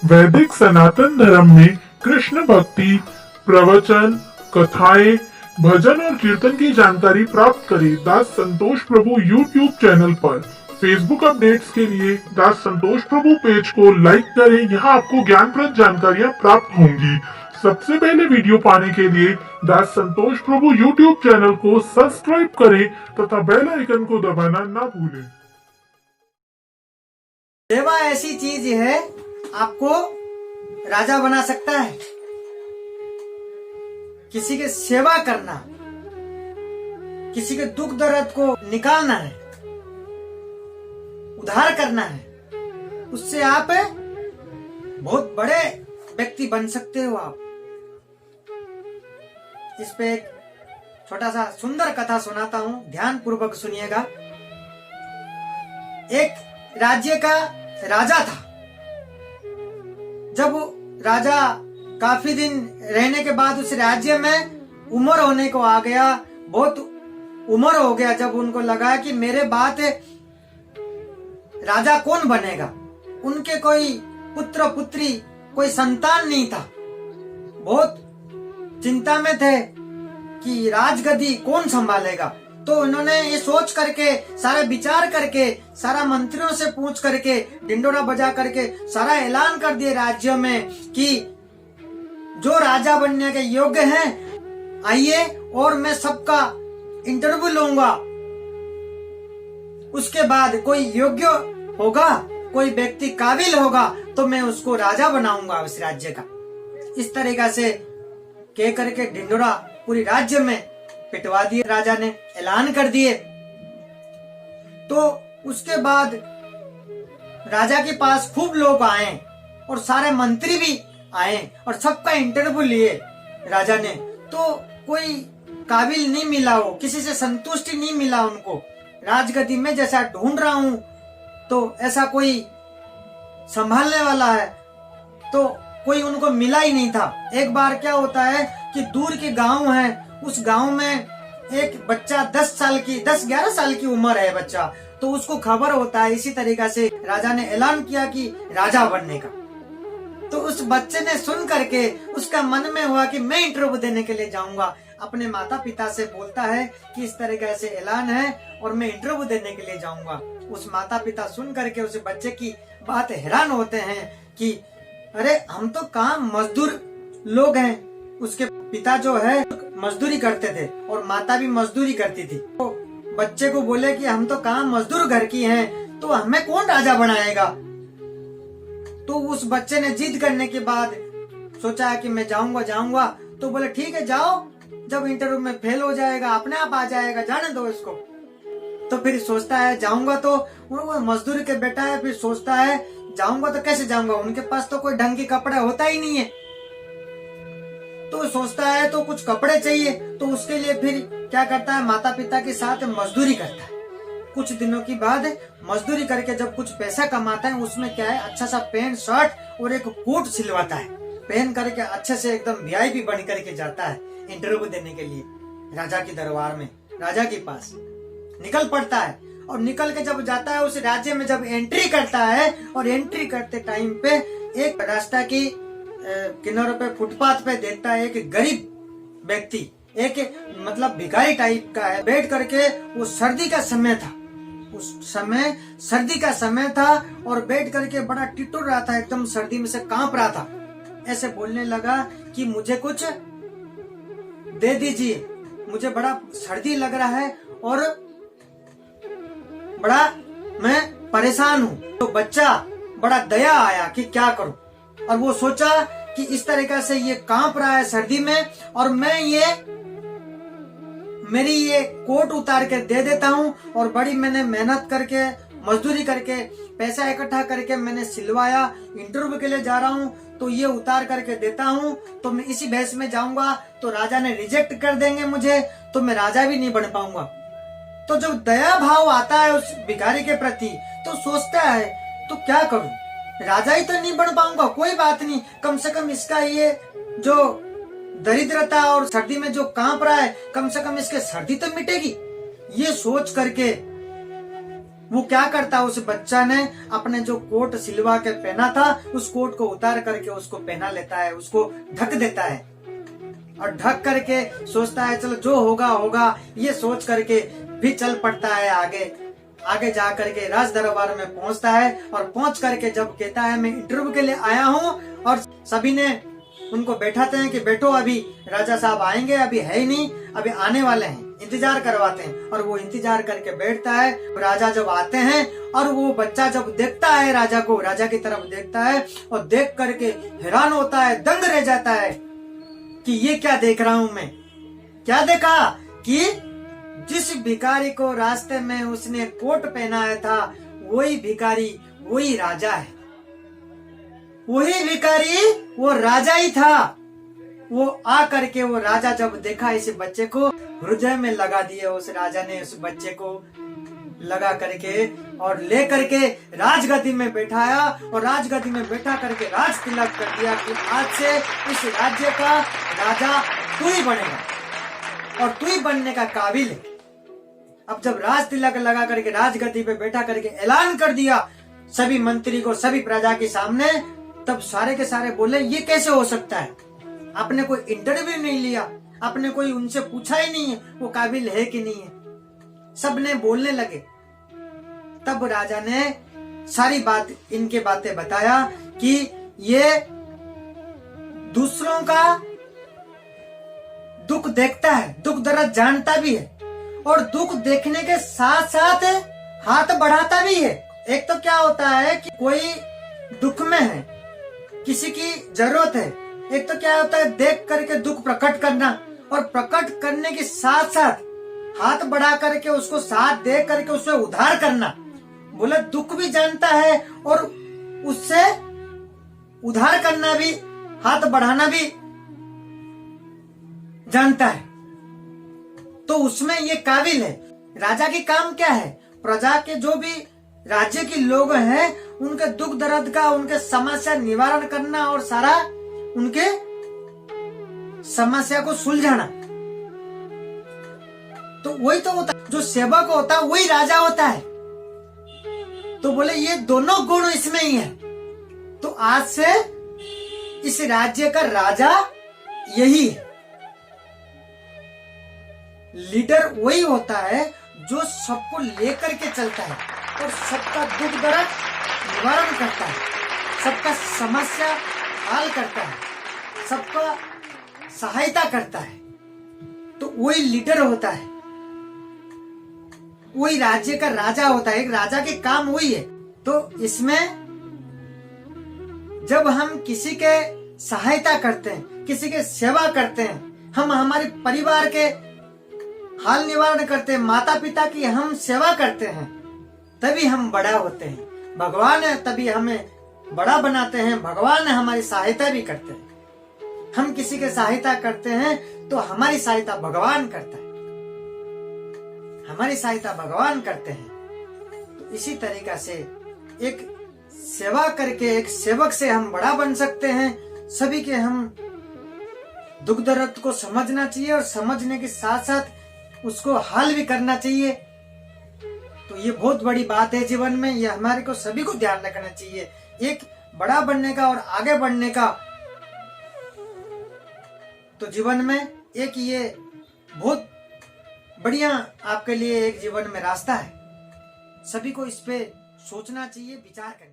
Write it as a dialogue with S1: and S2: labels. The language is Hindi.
S1: वैदिक सनातन धर्म में कृष्ण भक्ति, प्रवचन, कथाएं, भजन और कीर्तन की जानकारी प्राप्त करें दास संतोष प्रभु यूट्यूब चैनल पर। फेसबुक अपडेट्स के लिए दास संतोष प्रभु पेज को लाइक करें। यहाँ आपको ज्ञानप्रद जानकारियाँ प्राप्त होंगी। सबसे पहले वीडियो पाने के लिए दास संतोष प्रभु यूट्यूब चैनल को सब्सक्राइब करें तथा बेल आइकन को दबाना ना भूलें।
S2: सेवा ऐसी चीज है, आपको राजा बना सकता है। किसी के सेवा करना, किसी के दुख दर्द को निकालना है, उद्धार करना है, उससे आप बहुत बड़े व्यक्ति बन सकते हो। आप इस पे एक छोटा सा सुंदर कथा सुनाता हूं, ध्यान पूर्वक सुनिएगा। एक राज्य का राजा था। जब राजा काफी दिन रहने के बाद उस राज्य में उम्र होने को आ गया, बहुत उम्र हो गया, जब उनको लगा कि मेरे बाद राजा कौन बनेगा। उनके कोई पुत्र पुत्री, कोई संतान नहीं था। बहुत चिंता में थे कि राजगद्दी कौन संभालेगा। तो उन्होंने ये सोच करके, सारे विचार करके, सारा मंत्रियों से पूछ करके, डिंडोरा बजा करके सारा ऐलान कर दिए राज्य में कि जो राजा बनने के योग्य हैं आइए और मैं सबका इंटरव्यू लूंगा। उसके बाद कोई योग्य होगा, कोई व्यक्ति काबिल होगा तो मैं उसको राजा बनाऊंगा उस राज्य का। इस तरीका से कह करके डिंडोरा पूरी राज्य में पिटवा दिए। राजा ने ऐलान कर दिए। तो उसके बाद राजा के पास खूब लोग आए और सारे मंत्री भी आए और सबका इंटरव्यू लिए राजा ने। तो कोई काबिल नहीं मिला, हो किसी से संतुष्टि नहीं मिला उनको। राजगद्दी में जैसा ढूंढ रहा हूं तो ऐसा कोई संभालने वाला है तो कोई उनको मिला ही नहीं था। एक बार क्या होता है कि दूर के गांव है, उस गांव में एक बच्चा 10-11 साल की उम्र है बच्चा, तो उसको खबर होता है। इसी तरीका से राजा ने ऐलान किया कि राजा बनने का। तो उस बच्चे ने सुन करके उसका मन में हुआ कि मैं इंटरव्यू देने के लिए जाऊंगा। अपने माता पिता से बोलता है कि इस तरीके से ऐलान है और मैं इंटरव्यू देने के लिए जाऊंगा। उस माता पिता सुन करके उस बच्चे की बात हैरान होते हैं कि अरे हम तो काम मजदूर लोग हैं। उसके पिता जो है मजदूरी करते थे और माता भी मजदूरी करती थी। तो बच्चे को बोले कि हम तो काम मजदूर घर की हैं, तो हमें कौन राजा बनाएगा। तो उस बच्चे ने जिद करने के बाद सोचा कि मैं जाऊंगा। तो बोले ठीक है जाओ, जब इंटरव्यू में फेल हो जाएगा अपने आप आ जाएगा, जाने दो इसको। तो फिर सोचता है जाऊंगा, तो वो मजदूरी के बेटा है, फिर सोचता है जाऊंगा तो कैसे जाऊंगा, उनके पास तो कोई ढंग की कपड़ा होता ही नहीं है। तो सोचता है तो कुछ कपड़े चाहिए, तो उसके लिए फिर क्या करता है, माता पिता के साथ मजदूरी करता है। कुछ दिनों की बाद मजदूरी करके जब कुछ पैसा कमाता है, उसमें क्या है अच्छा सा पैंट शर्ट और एक कोट सिलवाता है। पहन करके अच्छे से एकदम वीआईपी बन करके जाता है इंटरव्यू देने के लिए राजा के दरबार में। राजा के पास निकल पड़ता है और निकल के जब जाता है उस राज्य में, जब एंट्री करता है और एंट्री करते टाइम पे एक रास्ता की किनारों पे फुटपाथ पे देखता है एक गरीब व्यक्ति, एक मतलब भिखारी टाइप का है, बैठ करके। वो सर्दी का समय था, उस समय सर्दी का समय था और बैठ करके बड़ा टिटुर रहा था, एकदम सर्दी में से कांप रहा था। ऐसे बोलने लगा कि मुझे कुछ दे दीजिए, मुझे बड़ा सर्दी लग रहा है और बड़ा मैं परेशान हूँ। तो बच्चा बड़ा दया आया कि क्या करूं, और वो सोचा कि इस तरीका से ये कांप रहा है सर्दी में और मैं मेरी ये कोट उतार के दे देता हूँ। और बड़ी मैंने मेहनत करके, मजदूरी करके, पैसा इकट्ठा करके मैंने सिलवाया, इंटरव्यू के लिए जा रहा हूँ, तो ये उतार करके देता हूँ। तो मैं इसी भेष में जाऊंगा तो राजा ने रिजेक्ट कर देंगे मुझे, तो मैं राजा भी नहीं बन पाऊंगा। तो जब दया भाव आता है उस भिखारी के प्रति, तो सोचता है तो क्या करूं, राजा ही तो नहीं बन पाऊंगा, कोई बात नहीं, कम से कम इसका ये जो दरिद्रता और सर्दी में जो कांप रहा है, कम से कम इसके सर्दी तो मिटेगी। ये सोच करके वो क्या करता, उस बच्चा ने अपने जो कोट सिलवा के पहना था उस कोट को उतार करके उसको पहना लेता है, उसको ढक देता है और ढक करके सोचता है चलो जो होगा होगा, ये सोच करके भी चल पड़ता है आगे जा करके राज दरबार में पहुंचता है। और पहुंच करके जब कहता है मैं इंटरव्यू के लिए आया हूं, और सभी ने उनको बैठाते हैं कि बैठो, अभी राजा साहब आएंगे, अभी है ही नहीं, अभी आने वाले हैं, इंतजार करवाते हैं। और वो इंतजार करके बैठता है। राजा जब आते हैं और वो बच्चा जब देखता है राजा को, राजा की तरफ देखता है और देख करके हैरान होता है, दंग रह जाता है कि ये क्या देख रहा हूं मैं। क्या देखा कि जिस भिखारी को रास्ते में उसने कोट पहनाया था वही भिखारी वही राजा है, वही भिखारी वो राजा ही था। वो आ करके वो राजा जब देखा इस बच्चे को, हृदय में लगा दिया उस राजा ने, उस बच्चे को लगा करके और ले करके राजगद्दी में बैठाया और राजगद्दी में बैठा करके राज तिलक कर दिया कि आज से इस राज्य का राजा तू ही बनेगा और तू ही बनने का काबिल है। अब जब राज तिलक लगा करके राजगद्दी पे बैठा करके ऐलान कर दिया सभी मंत्री को, सभी प्रजा के सामने, तब सारे के सारे बोले ये कैसे हो सकता है, आपने कोई इंटरव्यू नहीं लिया, आपने कोई उनसे पूछा ही नहीं है वो काबिल है कि नहीं है। सब ने बोलने लगे। तब राजा ने सारी बात, इनके बातें बताया कि ये दूसरों का दुख देखता है, दुख दर्द जानता भी है और दुख देखने के साथ साथ हाथ बढ़ाता भी है। एक तो क्या होता है कि कोई दुख में है, किसी की जरूरत है, एक तो क्या होता है देख करके दुख प्रकट करना और प्रकट करने के साथ साथ हाथ बढ़ा करके उसको साथ दे करके उससे उद्धार करना। बोले दुख भी जानता है और उससे उद्धार करना भी, हाथ बढ़ाना भी जानता है, तो उसमें ये काबिल है। राजा की काम क्या है, प्रजा के जो भी राज्य के लोग हैं उनके दुख दर्द का, उनके समस्या निवारण करना और सारा उनके समस्या को सुलझाना। तो वही तो होता है, जो सेवक होता है वही राजा होता है। तो बोले ये दोनों गुण इसमें ही है। तो आज से इस राज्य का राजा यही है। लीडर वही होता है जो सबको लेकर के चलता है और सबका दुख दर्द निवारण करता है, सबका समस्या हल करता है, सबका सहायता करता है। तो वही लीडर होता है, वही राज्य का राजा होता है। एक राजा के काम वही है। तो इसमें जब हम किसी के सहायता करते हैं, किसी के सेवा करते हैं, हम हमारे परिवार के हाल निवारण करते हैं, माता पिता की हम सेवा करते हैं, तभी हम बड़ा होते हैं। भगवान है तभी हमें बड़ा बनाते हैं, भगवान हमारी सहायता भी करते हैं। हम किसी के सहायता करते हैं तो हमारी सहायता भगवान करता है, हमारी सहायता भगवान करते हैं। तो इसी तरीका से एक सेवा करके एक सेवक से हम बड़ा बन सकते हैं। सभी के हम दुख दर्द को समझना चाहिए और समझने के साथ साथ उसको हल भी करना चाहिए। तो ये बहुत बड़ी बात है जीवन में, ये हमारे को सभी को ध्यान रखना चाहिए, एक बड़ा बनने का और आगे बढ़ने का। तो जीवन में एक ये बहुत बढ़िया आपके लिए एक जीवन में रास्ता है। सभी को इस पे सोचना चाहिए, विचार करना।